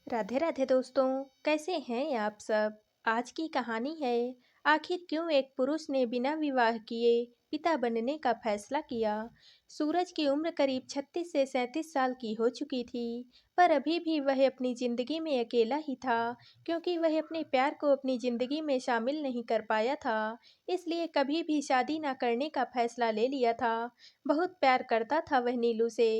राधे राधे दोस्तों। कैसे हैं आप सब। आज की कहानी है, आखिर क्यों एक पुरुष ने बिना विवाह किए पिता बनने का फैसला किया। सूरज की उम्र करीब 36 से 37 साल की हो चुकी थी, पर अभी भी वह अपनी जिंदगी में अकेला ही था, क्योंकि वह अपने प्यार को अपनी जिंदगी में शामिल नहीं कर पाया था। इसलिए कभी भी शादी न करने का फैसला ले लिया था। बहुत प्यार करता था वह नीलू से,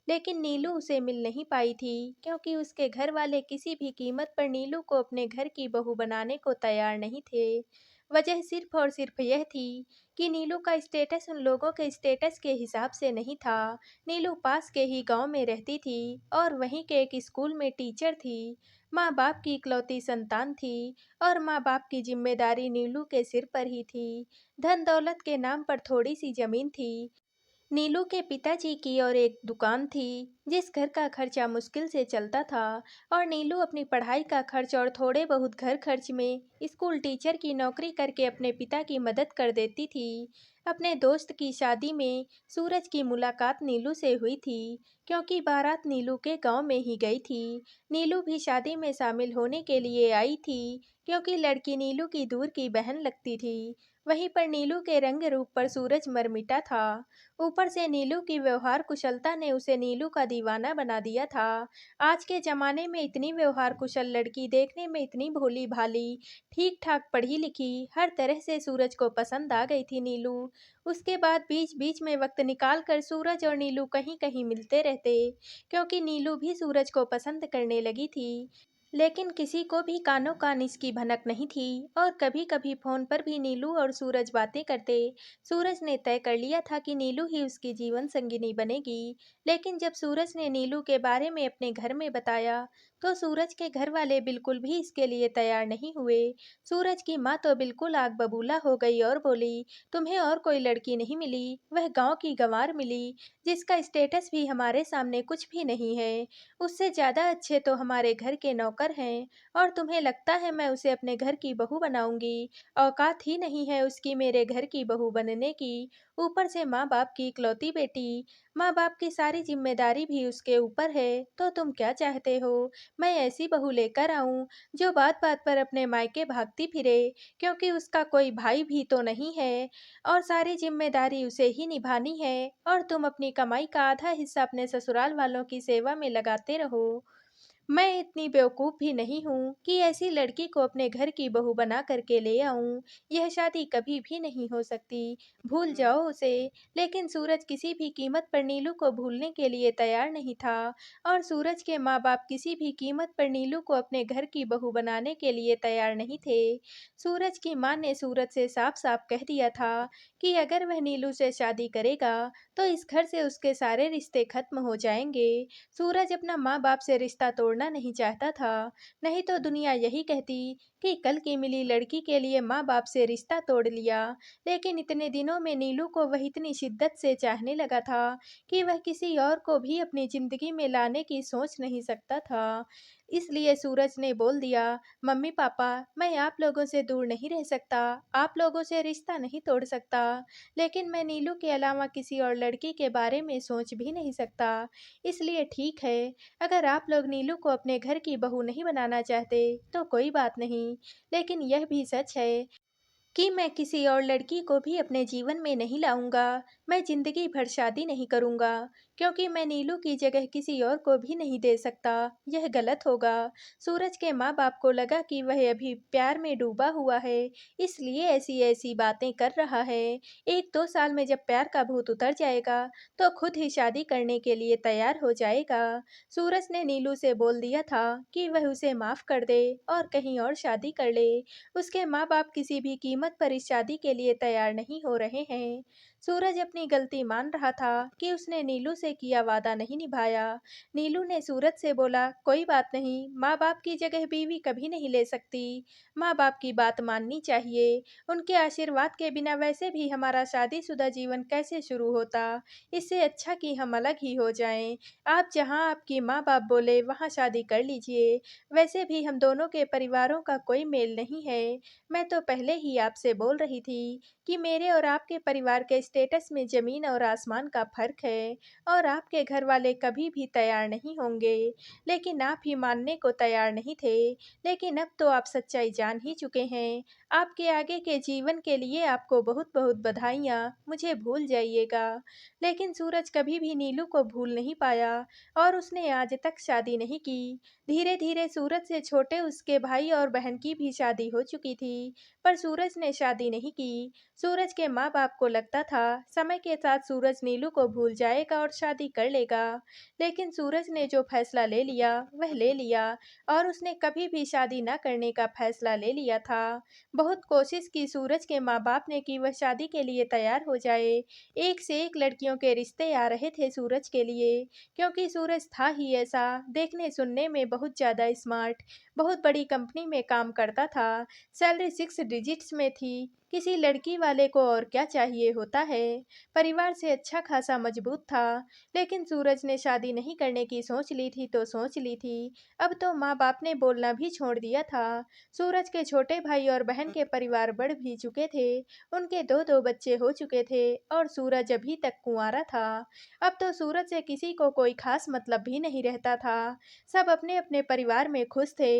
लेकिन नीलू उसे मिल नहीं पाई थी, क्योंकि उसके घर वाले किसी भी कीमत पर नीलू को अपने घर की बहू बनाने को तैयार नहीं थे। वजह सिर्फ और सिर्फ यह थी कि नीलू का स्टेटस उन लोगों के स्टेटस के हिसाब से नहीं था। नीलू पास के ही गांव में रहती थी और वहीं के एक स्कूल में टीचर थी। माँ बाप की इकलौती संतान थी और माँ बाप की जिम्मेदारी नीलू के सिर पर ही थी। धन दौलत के नाम पर थोड़ी सी जमीन थी। नीलू के पिताजी की और एक दुकान थी, जिस घर का खर्चा मुश्किल से चलता था। और नीलू अपनी पढ़ाई का खर्च और थोड़े बहुत घर खर्च में स्कूल टीचर की नौकरी करके अपने पिता की मदद कर देती थी। अपने दोस्त की शादी में सूरज की मुलाकात नीलू से हुई थी, क्योंकि बारात नीलू के गांव में ही गई थी। नीलू भी शादी में शामिल होने के लिए आई थी, क्योंकि लड़की नीलू की दूर की बहन लगती थी। वहीं पर नीलू के रंग रूप पर सूरज मर मिटा था। ऊपर से नीलू की व्यवहार कुशलता ने उसे नीलू का दीवाना बना दिया था। आज के जमाने में इतनी व्यवहार कुशल लड़की देखने में इतनी भोली भाली, ठीक ठाक पढ़ी लिखी, हर तरह से सूरज को पसंद आ गई थी नीलू। उसके बाद बीच बीच में वक्त निकाल कर सूरज और नीलू कहीं कहीं मिलते रहते, क्योंकि नीलू भी सूरज को पसंद करने लगी थी। लेकिन किसी को भी कानो कान इसकी भनक नहीं थी, और कभी कभी फोन पर भी नीलू और सूरज बातें करते। सूरज ने तय कर लिया था कि नीलू ही उसकी जीवन संगिनी बनेगी। लेकिन जब सूरज ने नीलू के बारे में अपने घर में बताया, तो सूरज के घर वाले बिल्कुल भी इसके लिए तैयार नहीं हुए। सूरज की माँ तो बिल्कुल आग बबूला हो गई और बोली, तुम्हें और कोई लड़की नहीं मिली, वह गांव की गंवार मिली, जिसका स्टेटस भी हमारे सामने कुछ भी नहीं है। उससे ज्यादा अच्छे तो हमारे घर के नौकर हैं, और तुम्हें लगता है मैं उसे अपने घर की बहू बनाऊंगी। औकात ही नहीं है उसकी मेरे घर की बहू बनने की। ऊपर से माँ बाप की इकलौती बेटी, माँ बाप की सारी जिम्मेदारी भी उसके ऊपर है। तो तुम क्या चाहते हो, मैं ऐसी बहू लेकर आऊं जो बात बात पर अपने मायके भागती फिरे, क्योंकि उसका कोई भाई भी तो नहीं है, और सारी जिम्मेदारी उसे ही निभानी है, और तुम अपनी कमाई का आधा हिस्सा अपने ससुराल वालों की सेवा में लगाते रहो। मैं इतनी बेवकूफ़ भी नहीं हूँ कि ऐसी लड़की को अपने घर की बहू बना करके ले आऊँ। यह शादी कभी भी नहीं हो सकती, भूल जाओ उसे। लेकिन सूरज किसी भी कीमत पर नीलू को भूलने के लिए तैयार नहीं था, और सूरज के माँ बाप किसी भी कीमत पर नीलू को अपने घर की बहू बनाने के लिए तैयार नहीं थे। सूरज की माँ ने सूरज से साफ साफ कह दिया था कि अगर वह नीलू से शादी करेगा, तो इस घर से उसके सारे रिश्ते खत्म हो जाएंगे। सूरज अपना माँ बाप से रिश्ता तोड़ना नहीं चाहता था, नहीं तो दुनिया यही कहती कि कल की मिली लड़की के लिए माँ बाप से रिश्ता तोड़ लिया। लेकिन इतने दिनों में नीलू को वह इतनी शिद्दत से चाहने लगा था कि वह किसी और को भी अपनी जिंदगी में लाने की सोच नहीं सकता था। इसलिए सूरज ने बोल दिया, मम्मी पापा, मैं आप लोगों से दूर नहीं रह सकता, आप लोगों से रिश्ता नहीं तोड़ सकता, लेकिन मैं नीलू के अलावा किसी और लड़की के बारे में सोच भी नहीं सकता। इसलिए ठीक है, अगर आप लोग नीलू को अपने घर की बहू नहीं बनाना चाहते तो कोई बात नहीं। लेकिन यह भी सच है कि मैं किसी और लड़की को भी अपने जीवन में नहीं लाऊंगा। मैं जिंदगी भर शादी नहीं करूंगा, क्योंकि मैं नीलू की जगह किसी और को भी नहीं दे सकता। यह गलत होगा। सूरज के माँ बाप को लगा कि वह अभी प्यार में डूबा हुआ है, इसलिए ऐसी ऐसी बातें कर रहा है। 1-2 साल में जब प्यार का भूत उतर जाएगा, तो खुद ही शादी करने के लिए तैयार हो जाएगा। सूरज ने नीलू से बोल दिया था कि वह उसे माफ कर दे और कहीं और शादी कर ले। उसके माँ बाप किसी भी कीमत पर इस शादी के लिए तैयार नहीं हो रहे हैं। सूरज अपनी गलती मान रहा था कि उसने नीलू से किया वादा नहीं निभाया। नीलू ने सूरज से बोला, कोई बात नहीं, माँ बाप की जगह बीवी कभी नहीं ले सकती। माँ बाप की बात माननी चाहिए। उनके आशीर्वाद के बिना वैसे भी हमारा शादीशुदा जीवन कैसे शुरू होता। इससे अच्छा कि हम अलग ही हो जाएं। आप जहाँ आपकी माँ बाप बोले वहाँ शादी कर लीजिए। वैसे भी हम दोनों के परिवारों का कोई मेल नहीं है। मैं तो पहले ही आपसे बोल रही थी कि मेरे और आपके परिवार के स्टेटस में ज़मीन और आसमान का फ़र्क है और आपके घर वाले कभी भी तैयार नहीं होंगे, लेकिन आप ही मानने को तैयार नहीं थे। लेकिन अब तो आप सच्चाई जान ही चुके हैं। आपके आगे के जीवन के लिए आपको बहुत-बहुत बधाइयाँ। मुझे भूल जाइएगा। लेकिन सूरज कभी भी नीलू को भूल नहीं पाया और उसने आज तक शादी नहीं की। धीरे-धीरे सूरज से छोटे उसके भाई और बहन की भी शादी हो चुकी थी, पर सूरज ने शादी नहीं की। सूरज के माँ-बाप को लगता था समय के साथ सूरज नीलू को भूल जाएगा और शादी कर लेगा। लेकिन सूरज ने जो फैसला ले लिया, वह ले लिया और उसने कभी भी शादी न करने का फैसला ले लिया था। बहुत कोशिश की सूरज के माँ-बाप ने कि वह शादी के लिए तैयार हो जाए। एक से एक लड़कियों के रिश्ते आ रहे थे सूरज के लिए, क्योंकि सूरज था ही ऐसा, देखने सुनने में बहुत ज़्यादा स्मार्ट, बहुत बड़ी कंपनी में काम करता था, सैलरी 6 डिजिट्स में थी। किसी लड़की वाले को और क्या चाहिए होता है। परिवार से अच्छा खासा मजबूत था, लेकिन सूरज ने शादी नहीं करने की सोच ली थी तो सोच ली थी। अब तो माँ-बाप ने बोलना भी छोड़ दिया था। सूरज के छोटे भाई और बहन के परिवार बढ़ भी चुके थे। उनके 2-2 बच्चे हो चुके थे और सूरज अभी तक कुंवारा था। अब तो सूरज से किसी को कोई खास मतलब भी नहीं रहता था। सब अपने-अपने परिवार में खुश थे।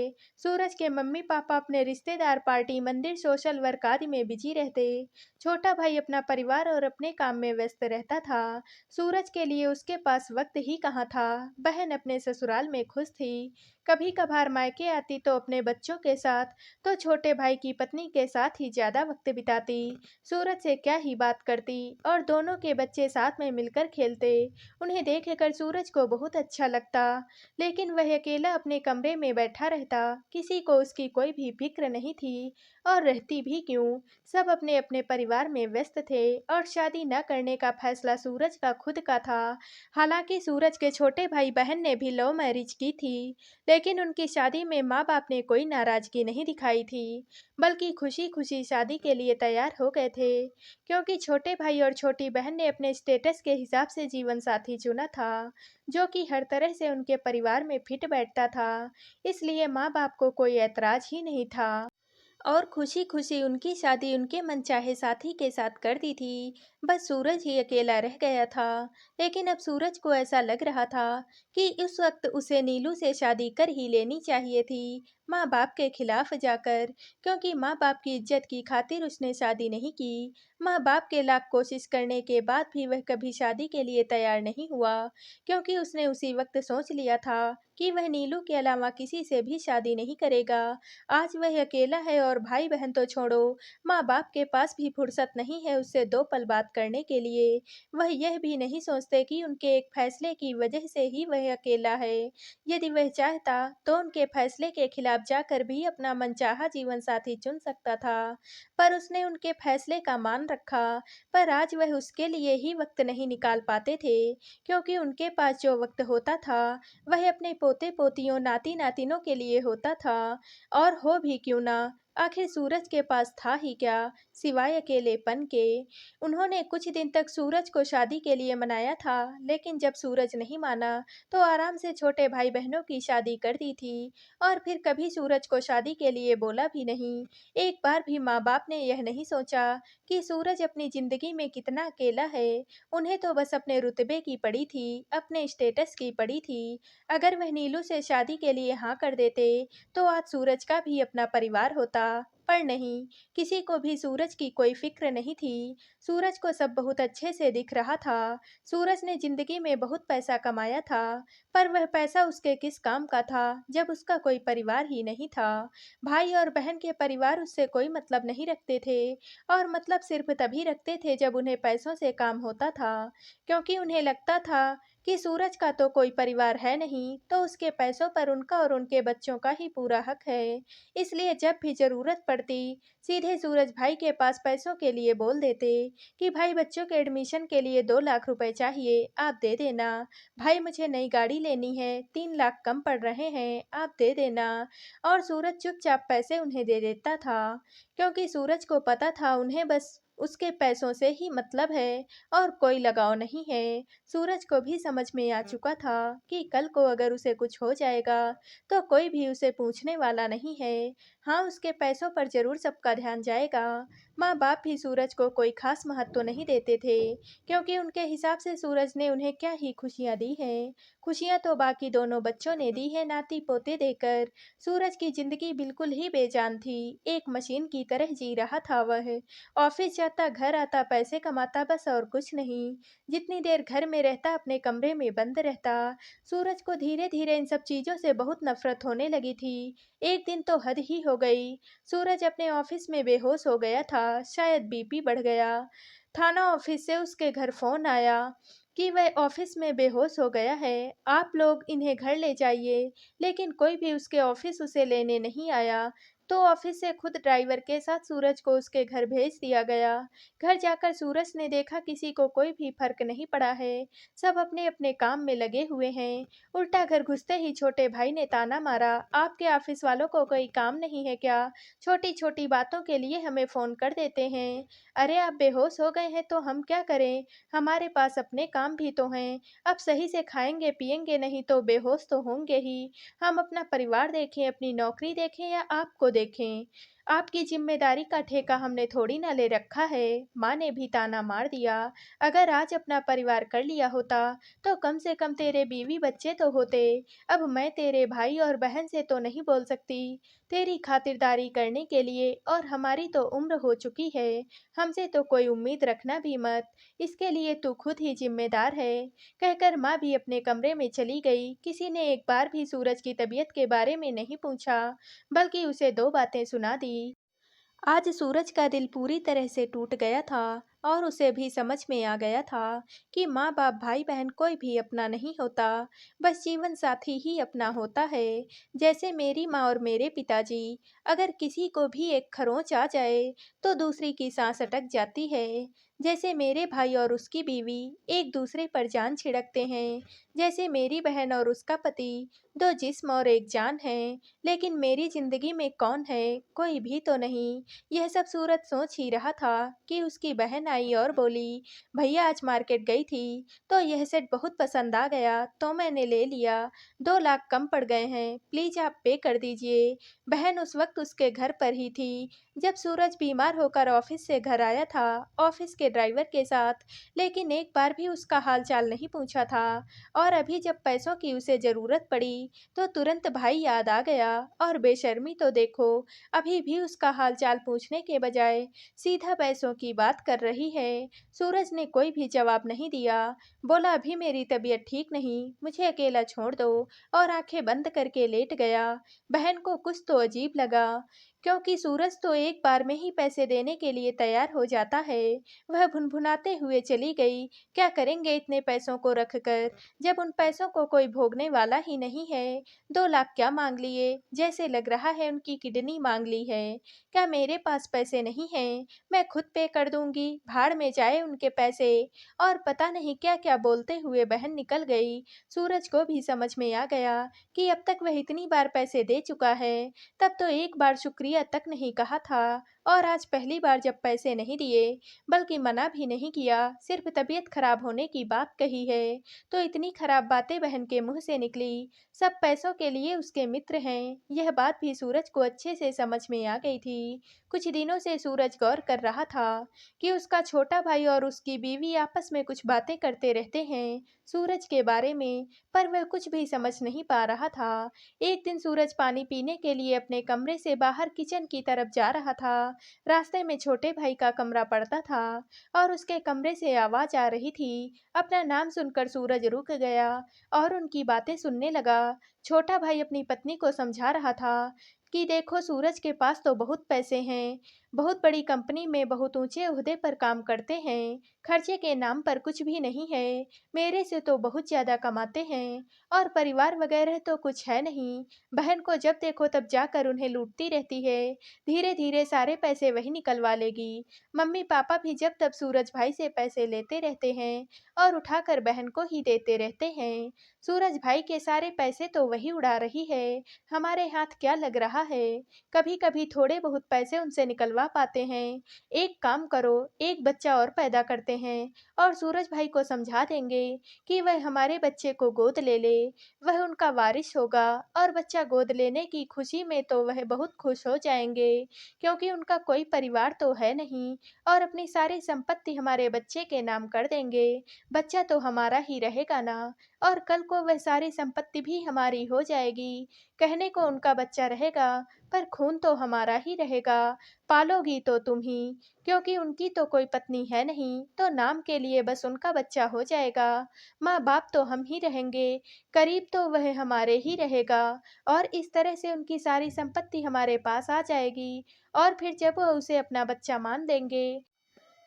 सूरज के मम्मी-पापा अपने रिश्तेदार, पार्टी, मंदिर, सोशल वर्क आदि में बिजी रहते। छोटा भाई अपना परिवार और अपने काम में व्यस्त रहता था। सूरज के लिए उसके पास वक्त ही कहाँ था। बहन अपने ससुराल में खुश थी। कभी-कभार मायके आती तो अपने बच्चों के साथ, तो छोटे भाई की पत्नी के साथ ही ज़्यादा वक्त बिताती। सूरज से क्या ही बात करती और दोनों के बच्चे साथ में मिलकर खेलते। उन्हें देखकर सूरज को बहुत अच्छा लगता, लेकिन वह अकेला अपने कमरे में बैठा रहता। किसी को उसकी कोई भी फिक्र नहीं थी और रहती भी क्यों। सब अपने-अपने परिवार में व्यस्त थे और शादी न करने का फैसला सूरज का खुद का था। हालांकि सूरज के छोटे भाई-बहन ने भी लव मैरिज की थी, लेकिन उनकी शादी में माँ-बाप ने कोई नाराज़गी नहीं दिखाई थी, बल्कि खुशी-खुशी शादी के लिए तैयार हो गए थे। क्योंकि छोटे भाई और छोटी बहन ने अपने स्टेटस के हिसाब से जीवन साथी चुना था, जो कि हर तरह से उनके परिवार में फिट बैठता था, इसलिए माँ-बाप को कोई ऐतराज़ ही नहीं था। और खुशी-खुशी उनकी शादी उनके मनचाहे साथी के साथ कर दी थी। बस सूरज ही अकेला रह गया था। लेकिन अब सूरज को ऐसा लग रहा था कि उस वक्त उसे नीलू से शादी कर ही लेनी चाहिए थी, माँ-बाप के खिलाफ जाकर, क्योंकि माँ-बाप की इज्जत की खातिर उसने शादी नहीं की। माँ-बाप के लाख कोशिश करने के बाद भी वह कभी शादी के लिए तैयार नहीं हुआ, क्योंकि उसने उसी वक्त सोच लिया था कि वह नीलू के अलावा किसी से भी शादी नहीं करेगा। आज वह अकेला है और भाई-बहन तो छोड़ो, माँ-बाप के पास भी फुर्सत नहीं है उससे 2 पल बात करने के लिए। वह यह भी नहीं सोचते कि उनके एक फैसले की वजह से ही वह अकेला है। यदि वह चाहता तो उनके फैसले के खिलाफ जाकर भी अपना मनचाहा जीवनसाथी चुन सकता था, पर उसने उनके फैसले का मान रखा। पर आज वह उसके लिए ही वक्त नहीं निकाल पाते थे, क्योंकि उनके पास जो वक्त होता था, वह अपने पोते-पोतियों, नाती-नातिनों के लिए होता था। और हो भी क्यों ना, आखिर सूरज के पास था ही क्या, सिवाय अकेलेपन के। उन्होंने कुछ दिन तक सूरज को शादी के लिए मनाया था, लेकिन जब सूरज नहीं माना, तो आराम से छोटे भाई-बहनों की शादी कर दी थी और फिर कभी सूरज को शादी के लिए बोला भी नहीं। एक बार भी माँ-बाप ने यह नहीं सोचा कि सूरज अपनी ज़िंदगी में कितना अकेला है। उन्हें तो बस अपने रुतबे की पड़ी थी, अपने स्टेटस की पड़ी थी। अगर वह नीलू से शादी के लिए हाँ कर देते, तो आज सूरज का भी अपना परिवार होता, पर नहीं, किसी को भी सूरज की कोई फ़िक्र नहीं थी। सूरज को सब बहुत अच्छे से दिख रहा था। सूरज ने ज़िंदगी में बहुत पैसा कमाया था, पर वह पैसा उसके किस काम का था, जब उसका कोई परिवार ही नहीं था। भाई और बहन के परिवार उससे कोई मतलब नहीं रखते थे और मतलब सिर्फ़ तभी रखते थे जब उन्हें पैसों से काम होता था, क्योंकि उन्हें लगता था कि सूरज का तो कोई परिवार है नहीं, तो उसके पैसों पर उनका और उनके बच्चों का ही पूरा हक है। इसलिए जब भी ज़रूरत पड़ती, सीधे सूरज भाई के पास पैसों के लिए बोल देते कि भाई बच्चों के एडमिशन के लिए 2 लाख रुपए चाहिए, आप दे देना। भाई मुझे नई गाड़ी लेनी है, 3 लाख कम पड़ रहे हैं, आप दे देना। और सूरज चुपचाप पैसे उन्हें दे देता था, क्योंकि सूरज को पता था उन्हें बस उसके पैसों से ही मतलब है और कोई लगाव नहीं है। सूरज को भी समझ में आ चुका था कि कल को अगर उसे कुछ हो जाएगा, तो कोई भी उसे पूछने वाला नहीं है। हाँ, उसके पैसों पर ज़रूर सबका ध्यान जाएगा, माँ बाप भी सूरज को कोई खास महत्व नहीं देते थे, क्योंकि उनके हिसाब से सूरज ने उन्हें क्या ही खुशियाँ दी हैं। खुशियाँ तो बाकी दोनों बच्चों ने दी है नाती पोते देकर। सूरज की जिंदगी बिल्कुल ही बेजान थी, एक मशीन की तरह जी रहा था वह। ऑफिस जाता, घर आता, पैसे कमाता, बस और कुछ नहीं। जितनी देर घर में रहता अपने कमरे में बंद रहता। सूरज को धीरे धीरे इन सब चीजों से बहुत नफरत होने लगी थी। एक दिन तो हद ही हो गई। सूरज अपने ऑफिस में बेहोश हो गया था, शायद बीपी बढ़ गया। थाना ऑफिस से उसके घर फोन आया कि वह ऑफिस में बेहोश हो गया है, आप लोग इन्हें घर ले जाइए। लेकिन कोई भी उसके ऑफिस उसे लेने नहीं आया, तो ऑफिस से खुद ड्राइवर के साथ सूरज को उसके घर भेज दिया गया। घर जाकर सूरज ने देखा किसी को कोई भी फर्क नहीं पड़ा है, सब अपने अपने काम में लगे हुए हैं। उल्टा घर घुसते ही छोटे भाई ने ताना मारा, आपके ऑफिस वालों को कोई काम नहीं है क्या? छोटी छोटी बातों के लिए हमें फोन कर देते हैं। अरे आप बेहोश हो गए हैं तो हम क्या करें? हमारे पास अपने काम भी तो हैं। अब सही से खाएंगे पिएंगे नहीं तो बेहोश तो होंगे ही। हम अपना परिवार देखें, अपनी नौकरी देखें या आपको देखें। आपकी जिम्मेदारी का ठेका हमने थोड़ी ना ले रखा है। माँ ने भी ताना मार दिया। अगर आज अपना परिवार कर लिया होता तो कम से कम तेरे बीवी बच्चे तो होते। अब मैं तेरे भाई और बहन से तो नहीं बोल सकती तेरी खातिरदारी करने के लिए, और हमारी तो उम्र हो चुकी है। हमसे तो कोई उम्मीद रखना भी मत। इसके लिए तू खुद ही जिम्मेदार है। कहकर माँ भी अपने कमरे में चली गई। किसी ने एक बार भी सूरज की तबीयत के बारे में नहीं पूछा, बल्कि उसे दो बातें सुना दी। आज सूरज का दिल पूरी तरह से टूट गया था, और उसे भी समझ में आ गया था कि माँ बाप भाई बहन कोई भी अपना नहीं होता, बस जीवन साथी ही अपना होता है। जैसे मेरी माँ और मेरे पिताजी, अगर किसी को भी एक खरोंच आ जाए तो दूसरी की सांस अटक जाती है। जैसे मेरे भाई और उसकी बीवी एक दूसरे पर जान छिड़कते हैं। जैसे मेरी बहन और उसका पति दो जिस्म और एक जान है। लेकिन मेरी जिंदगी में कौन है? कोई भी तो नहीं। यह सब सूरज सोच ही रहा था कि उसकी बहन आई और बोली, भैया आज मार्केट गई थी तो यह सेट बहुत पसंद आ गया तो मैंने ले लिया। 2 लाख कम पड़ गए हैं, प्लीज आप पे कर दीजिए। बहन उस वक्त उसके घर पर ही थी जब सूरज बीमार होकर ऑफिस से घर आया था, ऑफिस के ड्राइवर के साथ। लेकिन एक बार भी उसका हाल चाल नहीं पूछा था। और अभी जब पैसों की उसे जरूरत पड़ी तो तुरंत भाई याद आ गया। और बेशर्मी तो देखो, अभी भी उसका हालचाल पूछने के बजाय सीधा पैसों की बात कर रही है। सूरज ने कोई भी जवाब नहीं दिया। बोला, अभी मेरी तबीयत ठीक नहीं, मुझे अकेला छोड़ दो, और आंखें बंद करके लेट गया। बहन को कुछ तो अजीब लगा, क्योंकि सूरज तो एक बार में ही पैसे देने के लिए तैयार हो जाता है। वह भुनभुनाते हुए चली गई, क्या करेंगे इतने पैसों को रखकर, जब उन पैसों को कोई भोगने वाला ही नहीं है। 2 लाख क्या मांग लिए, जैसे लग रहा है उनकी किडनी मांग ली है। क्या मेरे पास पैसे नहीं हैं? मैं खुद पे कर दूंगी, भाड़ में जाए उनके पैसे। और पता नहीं क्या क्या बोलते हुए बहन निकल गई। सूरज को भी समझ में आ गया कि अब तक वह इतनी बार पैसे दे चुका है, तब तो एक बार शुक्रिया तक नहीं कहा था। और आज पहली बार जब पैसे नहीं दिए, बल्कि मना भी नहीं किया, सिर्फ तबीयत खराब होने की बात कही है, तो इतनी खराब बातें बहन के मुंह से निकली। सब पैसों के लिए उसके मित्र हैं, यह बात भी सूरज को अच्छे से समझ में आ गई थी। कुछ दिनों से सूरज गौर कर रहा था कि उसका छोटा भाई और उसकी बीवी आपस में कुछ बातें करते रहते हैं सूरज के बारे में, पर वह कुछ भी समझ नहीं पा रहा था। एक दिन सूरज पानी पीने के लिए अपने कमरे से बाहर किचन की तरफ जा रहा था। रास्ते में छोटे भाई का कमरा पड़ता था, और उसके कमरे से आवाज आ रही थी। अपना नाम सुनकर सूरज रुक गया और उनकी बातें सुनने लगा। छोटा भाई अपनी पत्नी को समझा रहा था कि देखो, सूरज के पास तो बहुत पैसे हैं, बहुत बड़ी कंपनी में बहुत ऊंचे ओहदे पर काम करते हैं, खर्चे के नाम पर कुछ भी नहीं है। मेरे से तो बहुत ज्यादा कमाते हैं, और परिवार वगैरह तो कुछ है नहीं। बहन को जब देखो तब जाकर उन्हें लूटती रहती है, धीरे धीरे सारे पैसे वही निकलवा लेगी। मम्मी पापा भी जब तब सूरज भाई से पैसे लेते रहते हैं और उठाकर बहन को ही देते रहते हैं। सूरज भाई के सारे पैसे तो वही उड़ा रही है, हमारे हाथ क्या लग रहा है? कभी कभी थोड़े बहुत पैसे उनसे निकलवा पाते हैं। एक काम करो, एक बच्चा और पैदा करते हैं और सूरज भाई को समझा देंगे कि वह हमारे बच्चे को गोद ले ले, वह उनका वारिस होगा। और बच्चा गोद लेने की खुशी में तो वह बहुत खुश हो जाएंगे, क्योंकि उनका कोई परिवार तो है नहीं, और अपनी सारी संपत्ति हमारे बच्चे के नाम कर देंगे। बच्चा तो हमारा ही रहेगा ना, और कल को वह सारी संपत्ति भी हमारी हो जाएगी। कहने को उनका बच्चा रहेगा, पर खून तो हमारा ही रहेगा। पालोगी तो तुम ही, क्योंकि उनकी तो कोई पत्नी है नहीं, तो नाम के लिए बस उनका बच्चा हो जाएगा। माँ बाप तो हम ही रहेंगे, करीब तो वह हमारे ही रहेगा। और इस तरह से उनकी सारी संपत्ति हमारे पास आ जाएगी, और फिर जब वह उसे अपना बच्चा मान देंगे,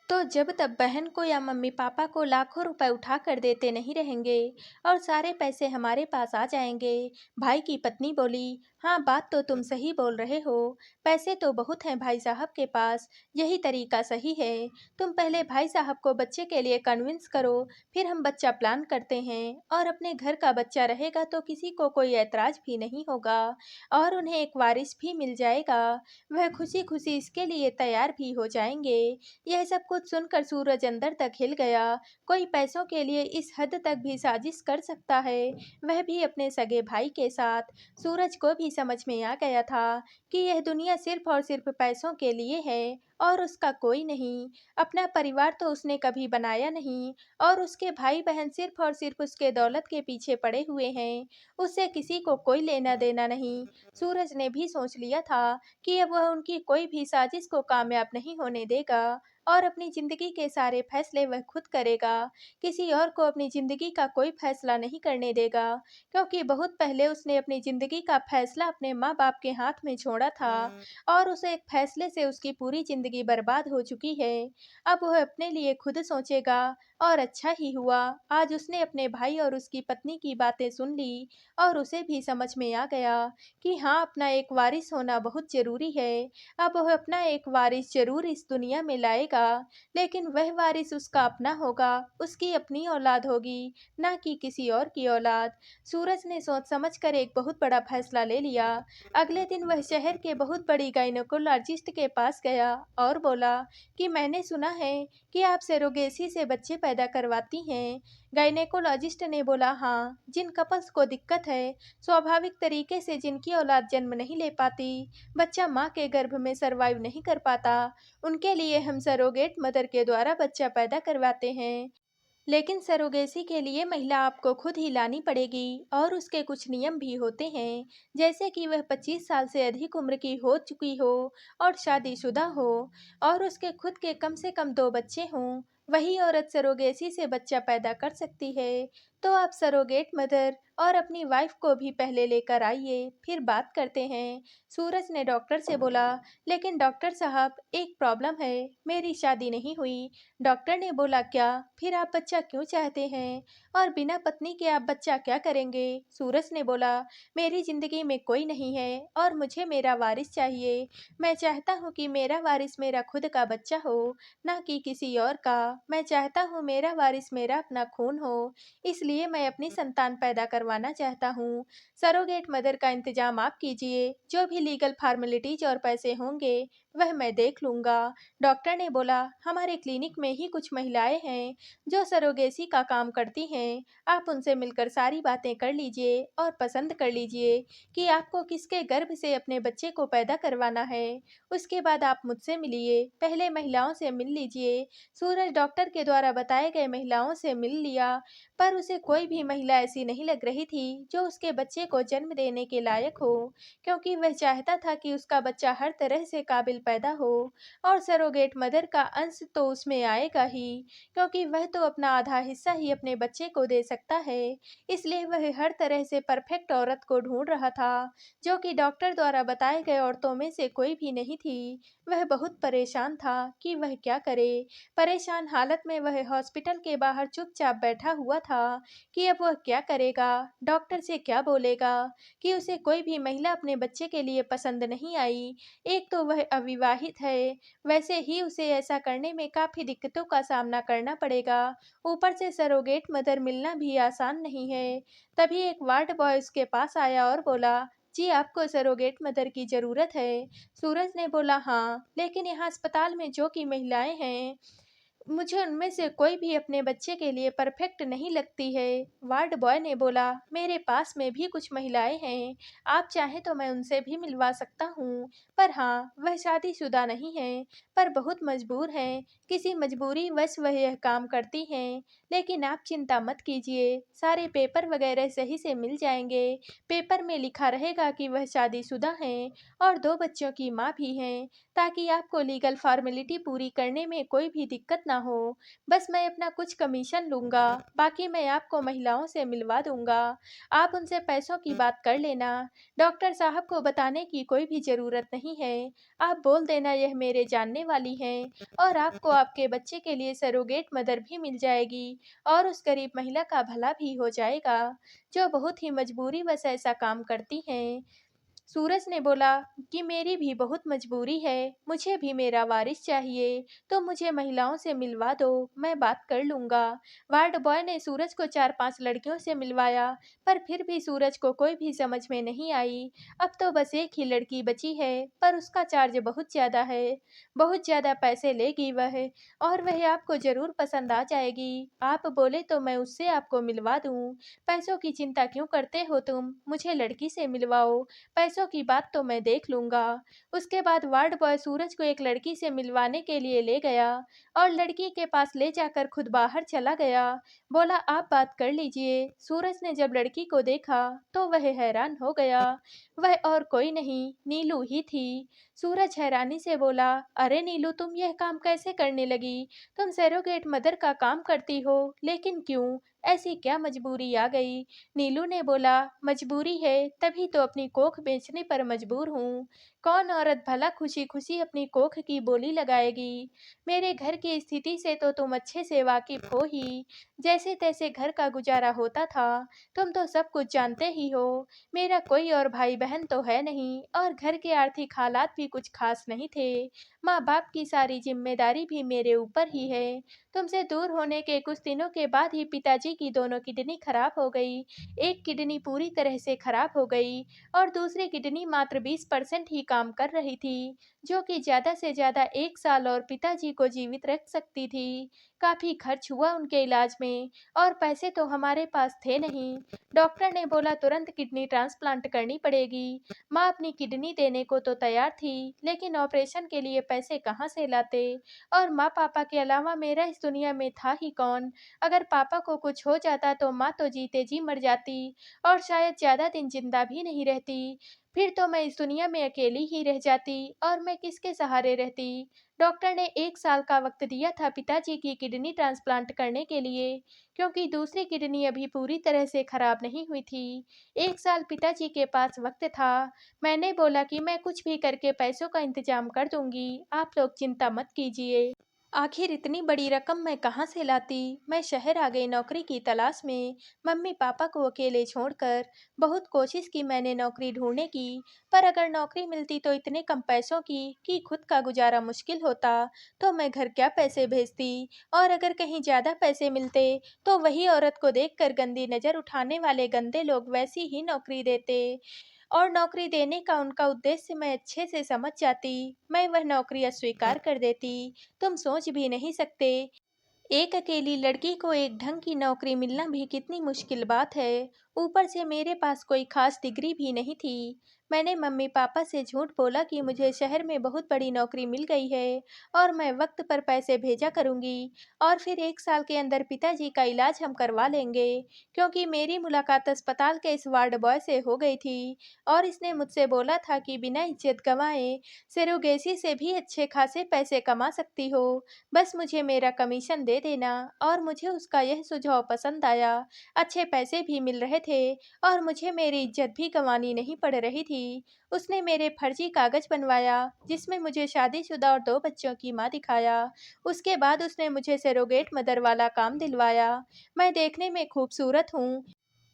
तो जब तब बहन को या मम्मी पापा को लाखों रुपए उठा कर देते नहीं रहेंगे, और सारे पैसे हमारे पास आ जाएंगे। भाई की पत्नी बोली, हाँ बात तो तुम सही बोल रहे हो, पैसे तो बहुत हैं भाई साहब के पास, यही तरीका सही है। तुम पहले भाई साहब को बच्चे के लिए कन्विंस करो, फिर हम बच्चा प्लान करते हैं। और अपने घर का बच्चा रहेगा तो किसी को कोई ऐतराज भी नहीं होगा, और उन्हें एक वारिस भी मिल जाएगा। वह खुशी खुशी इसके लिए तैयार भी हो जाएंगे। यह सब कुछ सुनकर सूरज अंदर तक हिल गया। कोई पैसों के लिए इस हद तक भी साजिश कर सकता है, वह भी अपने सगे भाई के साथ। सूरज को भी समझ में आ गया था कि यह दुनिया सिर्फ और सिर्फ पैसों के लिए है, और उसका कोई नहीं। अपना परिवार तो उसने कभी बनाया नहीं, और उसके भाई बहन सिर्फ और सिर्फ उसके दौलत के पीछे पड़े हुए हैं। उससे किसी को कोई लेना देना नहीं। सूरज ने भी सोच लिया था कि अब वह उनकी कोई भी साजिश को कामयाब नहीं होने देगा, और अपनी ज़िंदगी के सारे फैसले वह खुद करेगा। किसी और को अपनी ज़िंदगी का कोई फैसला नहीं करने देगा, क्योंकि बहुत पहले उसने अपनी ज़िंदगी का फैसला अपने माँ-बाप के हाथ में छोड़ा था, और उस एक फैसले से उसकी पूरी ज़िंदगी बर्बाद हो चुकी है। अब वह अपने लिए खुद सोचेगा, और अच्छा ही हुआ आज उसने अपने भाई और उसकी पत्नी की बातें सुन ली, और उसे भी समझ में आ गया कि हाँ, अपना एक वारिस होना बहुत ज़रूरी है। अब वह अपना एक वारिस ज़रूर इस दुनिया में लाएगा, लेकिन वह वारिस उसका अपना होगा, उसकी अपनी औलाद होगी, ना कि किसी और की औलाद। सूरज ने सोच समझ कर एक बहुत बड़ा फैसला ले लिया। अगले दिन वह शहर के बहुत बड़ी गायनेकोलॉजिस्ट के पास गया, और बोला कि मैंने सुना है कि आप सरोगेसी से बच्चे पैदा करवाती हैं। गायनेकोलॉजिस्ट ने बोला, हाँ, जिन कपल्स को दिक्कत है, स्वाभाविक तरीके से जिनकी औलाद जन्म नहीं ले पाती, बच्चा माँ के गर्भ में सरवाइव नहीं कर पाता, उनके लिए हम सरोगेट मदर के द्वारा बच्चा पैदा करवाते हैं। लेकिन सरोगेसी के लिए महिला आपको खुद ही लानी पड़ेगी, और उसके कुछ नियम भी होते हैं, जैसे कि वह 25 साल से अधिक उम्र की हो चुकी हो, और शादीशुदा हो, और उसके खुद के कम से कम 2 बच्चे हों। वही औरत सरोगेसी से बच्चा पैदा कर सकती है। तो आप सरोगेट मदर और अपनी वाइफ को भी पहले लेकर आइए, फिर बात करते हैं। सूरज ने डॉक्टर से बोला, लेकिन डॉक्टर साहब, एक प्रॉब्लम है, मेरी शादी नहीं हुई। डॉक्टर ने बोला, क्या? फिर आप बच्चा क्यों चाहते हैं? और बिना पत्नी के आप बच्चा क्या करेंगे? सूरज ने बोला, मेरी जिंदगी में कोई नहीं है, और मुझे मेरा वारिस चाहिए। मैं चाहता हूँ कि मेरा वारिस मेरा खुद का बच्चा हो, ना कि किसी और का। मैं चाहता हूँ मेरा वारिस मेरा अपना खून हो, इसलिए मैं अपनी संतान पैदा करवाना चाहता हूँ। सरोगेट मदर का इंतजाम आप कीजिए, जो भी लीगल फॉर्मेलिटीज और पैसे होंगे वह मैं देख लूँगा। डॉक्टर ने बोला, हमारे क्लिनिक में ही कुछ महिलाएं हैं जो सरोगेसी का काम करती हैं। आप उनसे मिलकर सारी बातें कर लीजिए, और पसंद कर लीजिए कि आपको किसके गर्भ से अपने बच्चे को पैदा करवाना है। उसके बाद आप मुझसे मिलिए, पहले महिलाओं से मिल लीजिए। सूरज डॉक्टर के द्वारा बताए गए महिलाओं से मिल लिया, पर उसे कोई भी महिला ऐसी नहीं लग रही थी जो उसके बच्चे को जन्म देने के लायक हो, क्योंकि वह चाहता था कि उसका बच्चा हर तरह से काबिल पैदा हो, और सरोगेट मदर का अंश तो उसमें आएगा ही, क्योंकि वह तो अपना आधा हिस्सा ही अपने बच्चे को दे सकता है। इसलिए वह हर तरह से परफेक्ट औरत को ढूंढ रहा था, जो कि डॉक्टर द्वारा बताए गए औरतों में से कोई भी नहीं थी। वह बहुत परेशान था कि वह क्या करे। परेशान हालत में वह हॉस्पिटल के बाहर चुपचाप बैठा हुआ था कि अब वह क्या करेगा, डॉक्टर से क्या बोलेगा, कि उसे कोई भी महिला अपने बच्चे के लिए पसंद नहीं आई। एक तो वह अविवाहित है, वैसे ही उसे ऐसा करने में काफ़ी दिक्कतों का सामना करना पड़ेगा। ऊपर से सरोगेट मदर मिलना भी आसान नहीं है। तभी एक वार्ड बॉय उसके पास आया और बोला, जी आपको सरोगेट मदर की ज़रूरत है। सूरज ने बोला, हाँ, लेकिन यहाँ अस्पताल में जो कि महिलाएं हैं मुझे उनमें से कोई भी अपने बच्चे के लिए परफेक्ट नहीं लगती है। वार्ड बॉय ने बोला, मेरे पास में भी कुछ महिलाएं हैं, आप चाहें तो मैं उनसे भी मिलवा सकता हूँ। पर हाँ, वह शादीशुदा नहीं है, पर बहुत मजबूर हैं। किसी मजबूरी वश वह यह काम करती हैं। लेकिन आप चिंता मत कीजिए, सारे पेपर वगैरह सही से मिल जाएंगे। पेपर में लिखा रहेगा कि वह शादीशुदा हैं और 2 बच्चों की माँ भी हैं, ताकि आपको लीगल फॉर्मेलिटी पूरी करने में कोई भी दिक्कत ना हो। बस मैं अपना कुछ कमीशन लूँगा, बाकी मैं आपको महिलाओं से मिलवा दूँगा। आप उनसे पैसों की बात कर लेना। डॉक्टर साहब को बताने की कोई भी ज़रूरत नहीं है। आप बोल देना यह मेरे जानने वाली हैं और आपको आपके बच्चे के लिए सरोगेट मदर भी मिल जाएगी और उस गरीब महिला का भला भी हो जाएगा, जो बहुत ही मजबूरीवश ऐसा काम करती हैं। सूरज ने बोला कि मेरी भी बहुत मजबूरी है, मुझे भी मेरा वारिस चाहिए, तो मुझे महिलाओं से मिलवा दो, मैं बात कर लूँगा। वार्ड बॉय ने सूरज को 4-5 लड़कियों से मिलवाया, पर फिर भी सूरज को कोई भी समझ में नहीं आई। अब तो बस एक ही लड़की बची है, पर उसका चार्ज बहुत ज़्यादा है, बहुत ज़्यादा पैसे लेगी वह, और वह आपको ज़रूर पसंद आ जाएगी। आप बोले तो मैं उससे आपको मिलवा दूँ। पैसों की चिंता क्यों करते हो तुम? मुझे लड़की से मिलवाओ, पैसों की बात तो मैं देख लूँगा। उसके बाद वार्ड बॉय सूरज को एक लड़की से मिलवाने के लिए ले गया और लड़की के पास ले जाकर खुद बाहर चला गया। बोला, आप बात कर लीजिए। सूरज ने जब लड़की को देखा तो वह हैरान हो गया। वह और कोई नहीं, नीलू ही थी। सूरज हैरानी से बोला, अरे नीलू, तुम यह काम कैसे करने लगी? तुम सरोगेट मदर का काम करती हो, लेकिन क्यों? ऐसी क्या मजबूरी आ गई? नीलू ने बोला, मजबूरी है तभी तो अपनी कोख बेचने पर मजबूर हूँ। कौन औरत भला खुशी खुशी अपनी कोख की बोली लगाएगी? मेरे घर की स्थिति से तो तुम अच्छे से वाकिफ हो ही। जैसे तैसे घर का गुजारा होता था, तुम तो सब कुछ जानते ही हो। मेरा कोई और भाई बहन तो है नहीं और घर के आर्थिक हालात भी कुछ खास नहीं थे। माँ बाप की सारी जिम्मेदारी भी मेरे ऊपर ही है। तुमसे दूर होने के कुछ दिनों के बाद ही पिताजी की दोनों किडनी खराब हो गई। एक किडनी पूरी तरह से खराब हो गई और दूसरी किडनी मात्र 20% ही काम कर रही थी, जो कि ज़्यादा से ज़्यादा 1 साल और पिताजी को जीवित रख सकती थी। काफ़ी खर्च हुआ उनके इलाज में और पैसे तो हमारे पास थे नहीं। डॉक्टर ने बोला तुरंत किडनी ट्रांसप्लांट करनी पड़ेगी। माँ अपनी किडनी देने को तो तैयार थी, लेकिन ऑपरेशन के लिए पैसे कहाँ से लाते? और माँ पापा के अलावा मेरा इस दुनिया में था ही कौन? अगर पापा को कुछ हो जाता तो माँ तो जीते जी मर जाती और शायद ज़्यादा दिन जिंदा भी नहीं रहती। फिर तो मैं इस दुनिया में अकेली ही रह जाती और मैं किसके सहारे रहती? डॉक्टर ने 1 साल का वक्त दिया था पिताजी की किडनी ट्रांसप्लांट करने के लिए, क्योंकि दूसरी किडनी अभी पूरी तरह से खराब नहीं हुई थी। 1 साल पिताजी के पास वक्त था। मैंने बोला कि मैं कुछ भी करके पैसों का इंतजाम कर दूंगी, आप लोग चिंता मत कीजिए। आखिर इतनी बड़ी रकम मैं कहाँ से लाती? मैं शहर आ गई नौकरी की तलाश में, मम्मी पापा को अकेले छोड़कर। बहुत कोशिश की मैंने नौकरी ढूंढने की, पर अगर नौकरी मिलती तो इतने कम पैसों की कि खुद का गुजारा मुश्किल होता, तो मैं घर क्या पैसे भेजती? और अगर कहीं ज़्यादा पैसे मिलते तो वही औरत को देखकर गंदी नज़र उठाने वाले गंदे लोग वैसी ही नौकरी देते। और नौकरी देने का उनका उद्देश्य मैं अच्छे से समझ जाती, मैं वह नौकरी अस्वीकार कर देती। तुम सोच भी नहीं सकते, एक अकेली लड़की को एक ढंग की नौकरी मिलना भी कितनी मुश्किल बात है। ऊपर से मेरे पास कोई खास डिग्री भी नहीं थी। मैंने मम्मी पापा से झूठ बोला कि मुझे शहर में बहुत बड़ी नौकरी मिल गई है और मैं वक्त पर पैसे भेजा करूंगी और फिर 1 साल के अंदर पिताजी का इलाज हम करवा लेंगे, क्योंकि मेरी मुलाकात अस्पताल के इस वार्ड बॉय से हो गई थी और इसने मुझसे बोला था कि बिना इज्जत गंवाए सरोगेसी से भी अच्छे खासे पैसे कमा सकती हो। बस मुझे मेरा कमीशन दे देना। और मुझे उसका यह सुझाव पसंद आया। अच्छे पैसे भी मिल रहे थे और मुझे मेरी इज्जत भी गंवानी नहीं पड़ रही थी। उसने मेरे फर्जी कागज बनवाया, जिसमें मुझे शादीशुदा और 2 बच्चों की माँ दिखाया। उसके बाद उसने मुझे सरोगेट मदर वाला काम दिलवाया। मैं देखने में खूबसूरत हूँ,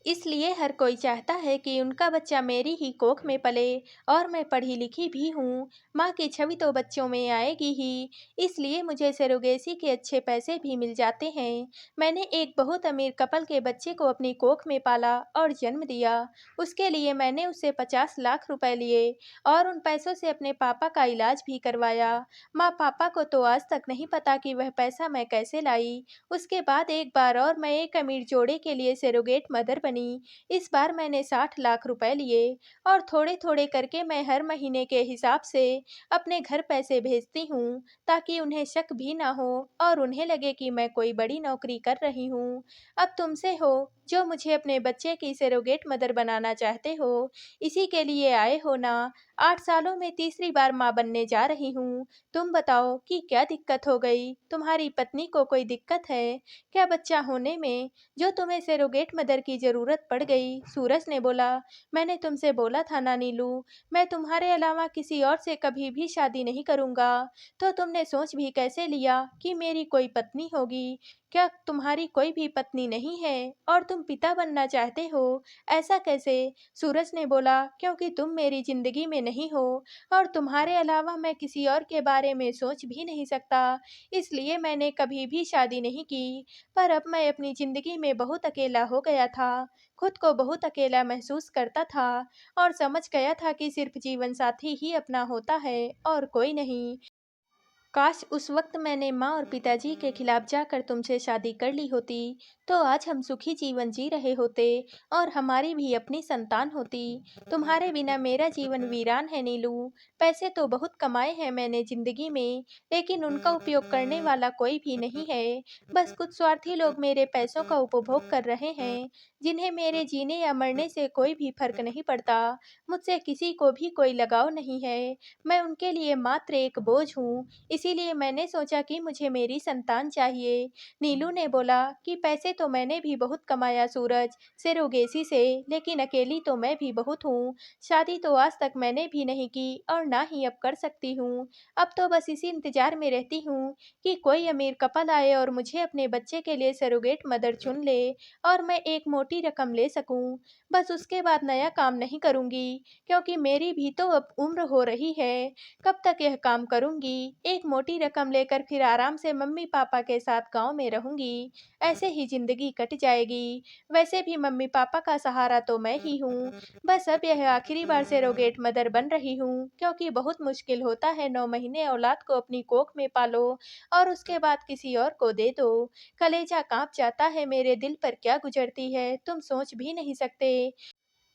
इसलिए हर कोई चाहता है कि उनका बच्चा मेरी ही कोख में पले और मैं पढ़ी लिखी भी हूँ। माँ की छवि तो बच्चों में आएगी ही, इसलिए मुझे सरोगेसी के अच्छे पैसे भी मिल जाते हैं। मैंने एक बहुत अमीर कपल के बच्चे को अपनी कोख में पाला और जन्म दिया। उसके लिए मैंने उससे 50 लाख रुपए लिए और उन पैसों से अपने पापा का इलाज भी करवाया। माँ पापा को तो आज तक नहीं पता कि वह पैसा मैं कैसे लाई। उसके बाद एक बार और मैं एक अमीर जोड़े के लिए सरोगेट मदर बनी। इस बार मैंने 60 लाख रुपए लिए और थोड़े थोड़े करके मैं हर महीने के हिसाब से अपने घर पैसे भेजती हूँ, ताकि उन्हें शक भी ना हो और उन्हें लगे कि मैं कोई बड़ी नौकरी कर रही हूँ। अब तुमसे हो जो मुझे अपने बच्चे की सरोगेट मदर बनाना चाहते हो, इसी के लिए आए हो ना। 8 सालों में तीसरी बार माँ बनने जा रही हूँ। तुम बताओ कि क्या दिक्कत हो गई? तुम्हारी पत्नी को कोई दिक्कत है क्या बच्चा होने में, जो तुम्हें सरोगेट मदर की ज़रूरत पड़ गई? सूरज ने बोला, मैंने तुमसे बोला था ना नीलू, मैं तुम्हारे अलावा किसी और से कभी भी शादी नहीं करूँगा। तो तुमने सोच भी कैसे लिया कि मेरी कोई पत्नी होगी? क्या तुम्हारी कोई भी पत्नी नहीं है और तुम पिता बनना चाहते हो? ऐसा कैसे? सूरज ने बोला, क्योंकि तुम मेरी ज़िंदगी में नहीं हो और तुम्हारे अलावा मैं किसी और के बारे में सोच भी नहीं सकता, इसलिए मैंने कभी भी शादी नहीं की। पर अब मैं अपनी ज़िंदगी में बहुत अकेला हो गया था, खुद को बहुत अकेला महसूस करता था और समझ गया था कि सिर्फ जीवन साथी ही अपना होता है और कोई नहीं। काश उस वक्त मैंने माँ और पिताजी के खिलाफ जाकर तुमसे शादी कर ली होती, तो आज हम सुखी जीवन जी रहे होते और हमारी भी अपनी संतान होती। तुम्हारे बिना मेरा जीवन वीरान है नीलू। पैसे तो बहुत कमाए हैं मैंने जिंदगी में, लेकिन उनका उपयोग करने वाला कोई भी नहीं है। बस कुछ स्वार्थी लोग मेरे पैसों का उपभोग कर रहे हैं, जिन्हें मेरे जीने या मरने से कोई भी फर्क नहीं पड़ता। मुझसे किसी को भी कोई लगाव नहीं है। मैं उनके लिए मात्र एक बोझ हूँ। इसीलिए मैंने सोचा कि मुझे मेरी संतान चाहिए। नीलू ने बोला कि पैसे तो मैंने भी बहुत कमाया सूरज, सरोगेसी से, लेकिन अकेली तो मैं भी बहुत हूँ। शादी तो आज तक मैंने भी नहीं की और ना ही अब कर सकती हूँ। अब तो बस इसी इंतजार में रहती हूँ कि कोई अमीर कपल आए और मुझे अपने बच्चे के लिए सरोगेट मदर चुन ले और मैं एक मोटी रकम ले सकूँ। बस उसके बाद नया काम नहीं करूँगी, क्योंकि मेरी भी तो अब उम्र हो रही है। कब तक यह काम करूँगी? एक मोटी रकम लेकर फिर आराम से मम्मी-पापा के साथ गाँव में रहूँगी। ऐसे ही ज़िंदगी कट जाएगी। वैसे भी मम्मी-पापा का सहारा तो मैं ही हूँ। बस अब यह आखिरी बार सरोगेट मदर बन रही हूँ, क्योंकि बहुत मुश्किल होता है 9 महीने औलाद को अपनी कोख में पालो और उसके बाद किसी और को दे दो। कलेजा काँप जाता है, मेरे दिल पर क्या गुजरती है, तुम सोच भी नहीं सकते।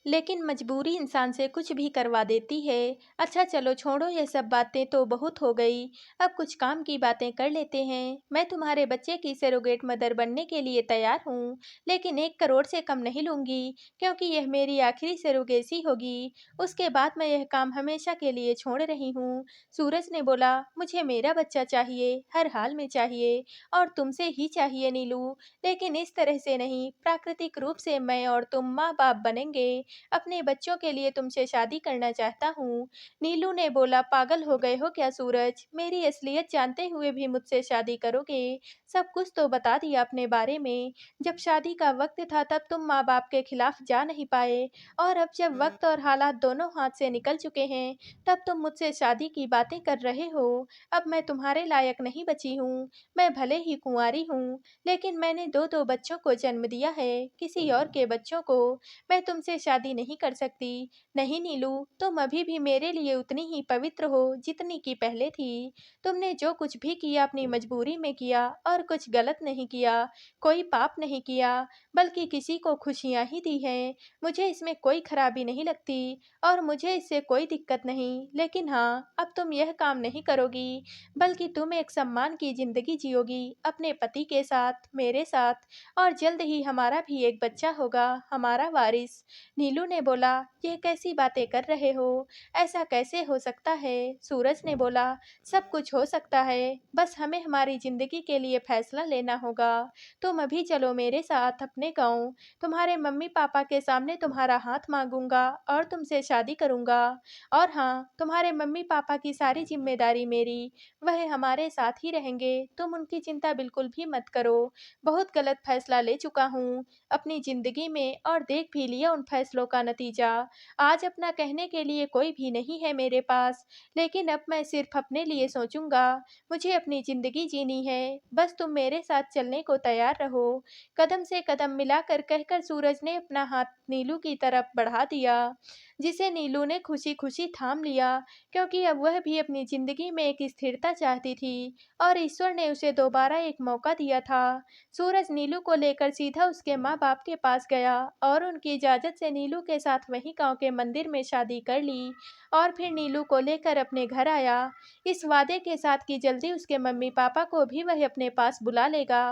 लेकिन मजबूरी इंसान से कुछ भी करवा देती है। अच्छा चलो छोड़ो, ये सब बातें तो बहुत हो गई। अब कुछ काम की बातें कर लेते हैं। मैं तुम्हारे बच्चे की सरोगेट मदर बनने के लिए तैयार हूँ, लेकिन 1 करोड़ से कम नहीं लूँगी, क्योंकि यह मेरी आखिरी सरोगेसी होगी। उसके बाद मैं यह काम हमेशा के लिए छोड़ रही हूँ। सूरज ने बोला, मुझे मेरा बच्चा चाहिए, हर हाल में चाहिए और तुमसे ही चाहिए नीलू, लेकिन इस तरह से नहीं। प्राकृतिक रूप से मैं और तुम माँ बाप बनेंगे। अपने बच्चों के लिए तुमसे शादी करना चाहता हूँ। नीलू ने बोला, पागल हो गए हो क्या सूरज? मेरी असलियत जानते हुए भी मुझसे शादी करोगे? सब कुछ तो बता दिया अपने बारे में। जब शादी का वक्त था तब तुम माँ बाप के खिलाफ जा नहीं पाए, और अब जब वक्त और हालात दोनों हाथ से निकल चुके हैं, तब तुम मुझसे शादी की बातें कर रहे हो। अब मैं तुम्हारे लायक नहीं बची हूँ। मैं भले ही कुंवारी हूँ, लेकिन मैंने दो दो बच्चों को जन्म दिया है, किसी और के बच्चों को। मैं तुमसे शादी नहीं कर सकती। नहीं नीलू, तुम अभी भी मेरे लिए उतनी ही पवित्र हो जितनी कि पहले थी। तुमने जो कुछ भी किया अपनी मजबूरी में किया और कुछ गलत नहीं किया, कोई पाप नहीं किया, बल्कि किसी को खुशियाँ ही दी हैं। मुझे इसमें कोई खराबी नहीं लगती और मुझे इससे कोई दिक्कत नहीं। लेकिन हाँ, अब तुम यह काम नहीं करोगी, बल्कि तुम एक सम्मान की जिंदगी जियोगी अपने पति के साथ, मेरे साथ, और जल्द ही हमारा भी एक बच्चा होगा, हमारा वारिस। नीलू ने बोला, यह कैसी बातें कर रहे हो? ऐसा कैसे हो सकता है? सूरज ने बोला, सब कुछ हो सकता है, बस हमें हमारी जिंदगी के लिए फैसला लेना होगा। तुम अभी चलो मेरे साथ अपने गाँव, तुम्हारे मम्मी पापा के सामने तुम्हारा हाथ मांगूंगा और तुमसे शादी करूंगा। और हाँ, तुम्हारे मम्मी पापा की सारी जिम्मेदारी मेरी, वह हमारे साथ ही रहेंगे, तुम उनकी चिंता बिल्कुल भी मत करो। बहुत गलत फैसला ले चुका हूँ अपनी जिंदगी में और देख भी लिया उन फैसलों का नतीजा। आज अपना कहने के लिए कोई भी नहीं है मेरे पास, लेकिन अब मैं सिर्फ अपने लिए सोचूंगा। मुझे अपनी जिंदगी जीनी है, बस तुम मेरे साथ चलने को तैयार रहो। कदम से कदम मिलाकर कहकर सूरज ने अपना हाथ नीलू की तरफ बढ़ा दिया, जिसे नीलू ने खुशी खुशी थाम लिया, क्योंकि अब वह भी अपनी जिंदगी में एक स्थिरता चाहती थी और ईश्वर ने उसे दोबारा एक मौका दिया था। सूरज नीलू को लेकर सीधा उसके माँ बाप के पास गया और उनकी इजाज़त से नीलू के साथ वहीं गांव के मंदिर में शादी कर ली और फिर नीलू को लेकर अपने घर आया, इस वादे के साथ कि जल्दी उसके मम्मी पापा को भी वह अपने पास बुला लेगा।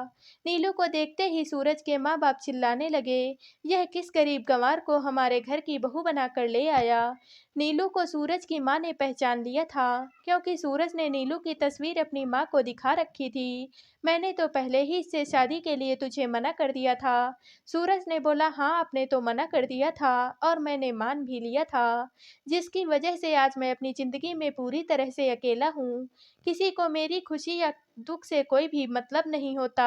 नीलू को देखते ही सूरज के माँ बाप चिल्लाने लगे, यह किस गरीब गंवार को हमारे घर की बहू बनाकर ले आया। नीलू को सूरज की माँ ने पहचान लिया था, क्योंकि सूरज ने नीलू की तस्वीर अपनी माँ को दिखा रखी थी। मैंने तो पहले ही इससे शादी के लिए तुझे मना कर दिया था। सूरज ने बोला, हाँ आपने तो मना कर दिया था और मैंने मान भी लिया था, जिसकी वजह से आज मैं अपनी जिंदगी में पूरी तरह से अकेला हूँ। किसी को मेरी खुशी या दुख से कोई भी मतलब नहीं होता।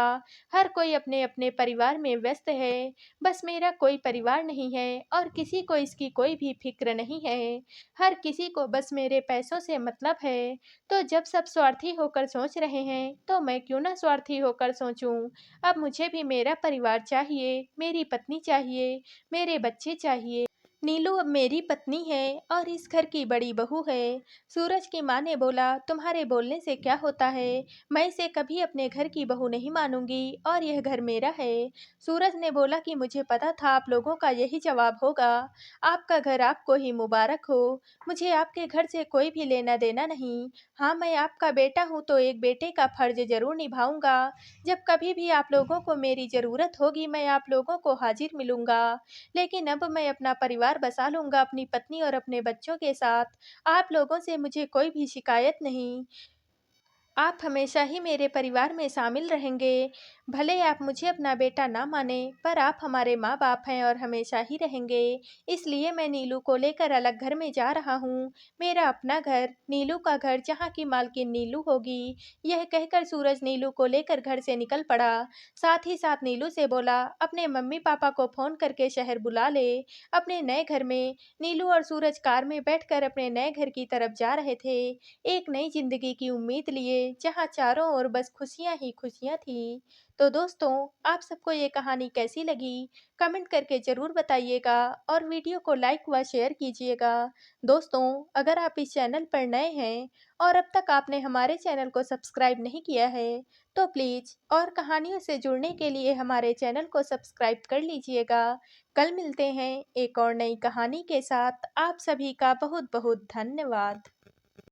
हर कोई अपने अपने परिवार में व्यस्त है। बस मेरा कोई परिवार नहीं है और किसी को इसकी कोई भी फिक्र नहीं है। हर किसी को बस मेरे पैसों से मतलब है। तो जब सब स्वार्थी होकर सोच रहे हैं, तो मैं क्यों ना स्वार्थी होकर सोचूं। अब मुझे भी मेरा परिवार चाहिए, मेरी पत्नी चाहिए, मेरे बच्चे चाहिए। नीलू अब मेरी पत्नी है और इस घर की बड़ी बहू है। सूरज की माँ ने बोला, तुम्हारे बोलने से क्या होता है? मैं इसे कभी अपने घर की बहू नहीं मानूंगी और यह घर मेरा है। सूरज ने बोला कि मुझे पता था आप लोगों का यही जवाब होगा। आपका घर आपको ही मुबारक हो। मुझे आपके घर से कोई भी लेना देना नहीं। हाँ, मैं आपका बेटा हूँ तो एक बेटे का फर्ज जरूर निभाऊंगा। जब कभी भी आप लोगों को मेरी ज़रूरत होगी, मैं आप लोगों को हाजिर मिलूंगा। लेकिन अब मैं अपना परिवार बसा लूंगा अपनी पत्नी और अपने बच्चों के साथ। आप लोगों से मुझे कोई भी शिकायत नहीं। आप हमेशा ही मेरे परिवार में शामिल रहेंगे। भले आप मुझे अपना बेटा ना माने, पर आप हमारे माँ बाप हैं और हमेशा ही रहेंगे। इसलिए मैं नीलू को लेकर अलग घर में जा रहा हूँ। मेरा अपना घर, नीलू का घर, जहाँ की मालकिन नीलू होगी। यह कहकर सूरज नीलू को लेकर घर से निकल पड़ा। साथ ही साथ नीलू से बोला, अपने मम्मी पापा को फोन करके शहर बुला ले। अपने नए घर में नीलू और सूरज कार में बैठकर अपने नए घर की तरफ जा रहे थे, एक नई जिंदगी की उम्मीद लिए, जहां चारों ओर बस खुशियां ही खुशियां थी। तो दोस्तों, आप सबको ये कहानी कैसी लगी? कमेंट करके ज़रूर बताइएगा और वीडियो को लाइक व शेयर कीजिएगा। दोस्तों, अगर आप इस चैनल पर नए हैं और अब तक आपने हमारे चैनल को सब्सक्राइब नहीं किया है, तो प्लीज़ और कहानियों से जुड़ने के लिए हमारे चैनल को सब्सक्राइब कर लीजिएगा। कल मिलते हैं एक और नई कहानी के साथ। आप सभी का बहुत बहुत धन्यवाद।